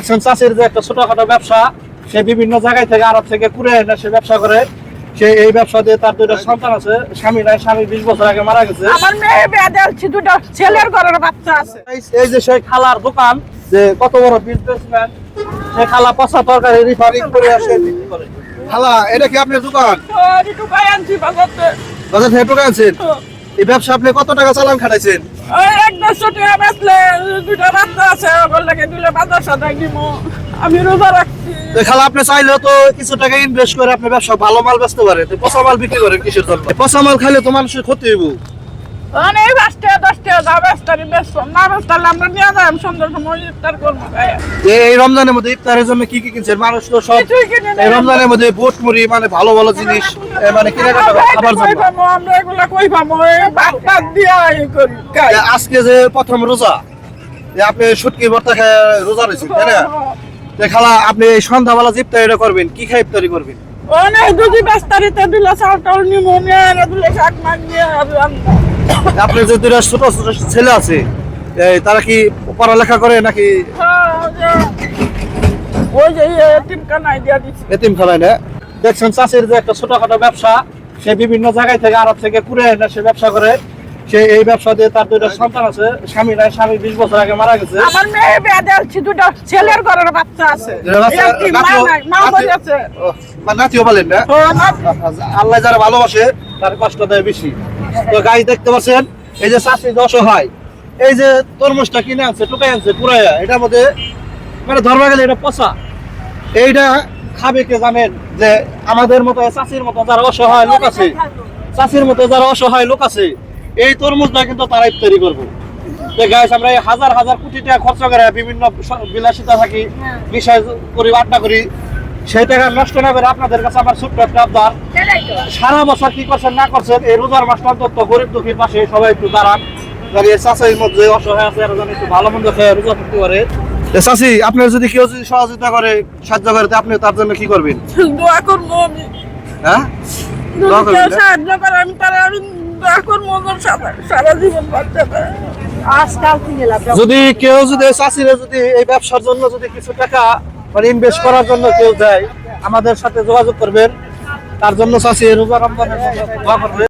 দেখছেন চাষির যে একটা ছোটখাটো ব্যবসা, সে বিভিন্ন জায়গায় থেকে আরব থেকে কুড়ে এনে সে ব্যবসা করে। সে এই ব্যবসা দিয়ে তার দুইটা সন্তান আছে, স্বামী নাই, স্বামী 20 বছর আগে মারা গেছে। আমার মেয়ে বিয়ে দিয়েছি, দুটো ছেলের ঘরের বাচ্চা আছে। এই যে সেই খালার দোকান, যে কত বড় বিজনেসম্যান, সে খালা পচা তরকারি রিফারিং করে আসে বিক্রি করে। খালা, এটা কি আপনার দোকান? আমি টুকাই আনছি বাজারতে। বাজার থেকে টোকা আনছেন? এই ব্যবসা আপনি কত টাকা চালান খাটাইছেন? ওই 100 টাকা বেচলে দুটো বাচ্চা আছে, ওগুলো লাগে দিলে বাজার সাজাই দিব। আমি রোজা রাখছি। তো খালা, আপনি চাইলেও তো কিছু টাকা ইনভেস্ট করে আপনি ব্যবসা ভালো মাল বেচতে পারেন। তো পচা মাল বিক্রি করেন কিসের জন্য? পচা মাল খাইলে তো মানুষের ক্ষতি হইব। মানে 5 টাকা 10 টাকা দাম বেচতারি বেচতাম না, বেচতালে আমরা নিয়ে যাই সন্ধ্যার সময় ইফতার করবো। এই রমজানের মধ্যে ইফতারের জন্য কি কি কিনছেন? মানুষ তো সব কিছুই কিনে নেই। এই রমজানের মধ্যে বুট মুড়ি, মানে ভালো ভালো জিনিস, মানে কেনাকাটা খাবার জন্য। আমরা এগুলা কই পাবো? ভাত টাত দিয়া করি খাই। আজকে যে প্রথম রোজা, যে আপনি শুটকি ভর্তা খেয়ে রোজা রয়েছেন, তাই না? তো খালা, আপনি এই সন্ধ্যাবেলা যে ইফতারিটা করবেন, কি খাই ইফতারি করবেন? অনেক দুধি বেচতারিতে দিলে চাল টাল নিমোনিয়া দিলে শাক মাছ নিয়ে আপনার যে দুইটা ছোট ছোট ছেলে আছে, তারা কি পড়ালেখা করে নাকি? ওই যে এতিমখানায় দিয়া দিচ্ছি। এতিমখানায় না? দেখছেন চাষির যে একটা ছোটখাটো ব্যবসা, সে বিভিন্ন জায়গায় থেকে আরব থেকে কুড়ে এনে সে ব্যবসা করে। সে এই ব্যবসা দিয়ে তার দুইটা সন্তান আছে, স্বামী নাই, স্বামী 20 বছর আগে মারা গেছে। আমার মেয়ে বিয়ে দিয়েছি, দুটো ছেলের ঘরের বাচ্চা আছে। মা বলে আছে। নাতিও বলেন না? আল্লাহ যারা ভালোবাসে তার কষ্ট দেয় বেশি। তো গাছ দেখতে পাচ্ছেন, এই যে চাষি যে অসহায়, এই যে তরমুজটা কিনে আনছে, টুকাই আনছে পুরাইয়া, এটার মধ্যে মানে ধরবা গেলে এটা পচা। এইটা খাবে কে জানেন? যে আমাদের মতো চাষির মতো যারা অসহায় লোক আছে, চাষির মতো যারা অসহায় লোক আছে, এই তরমুজটা কিন্তু তারা ইফতারি করবো। যে গাছ আমরা এই হাজার হাজার কোটি টাকা খরচ করে বিভিন্ন বিলাসিতা থাকি, বিষয় করি, আড্ডা করি, সেই টাকা নষ্ট না করে আপনাদের কাছে আমার ছোট্ট একটা আবদার, সারা বছর কি করছেন না করছেন, এই রোজার মাসটা অন্তত গরিব দুঃখীর পাশে সবাই একটু দাঁড়ান। চাষের মধ্যে অসহায় আছে, এরা যেন একটু ভালো মন্দ খেয়ে রোজা করতে পারে। চাষি, আপনার যদি কেউ যদি সহযোগিতা করে, সাহায্য করে, আপনি তার জন্য কি করবেন? দোয়া করবো আমি। হ্যাঁ, সাহায্য করে আমি তারা আমি দোয়া করবো সারা জীবন বাচ্চাটা। যদি কেউ যদি চাষিরা যদি এই ব্যবসার জন্য যদি কিছু টাকা মানে ইনভেস্ট করার জন্য কেউ দেয়, আমাদের সাথে যোগাযোগ করবেন। তার জন্য চাষি রোজা রমজানের জন্য দোয়া করবেন।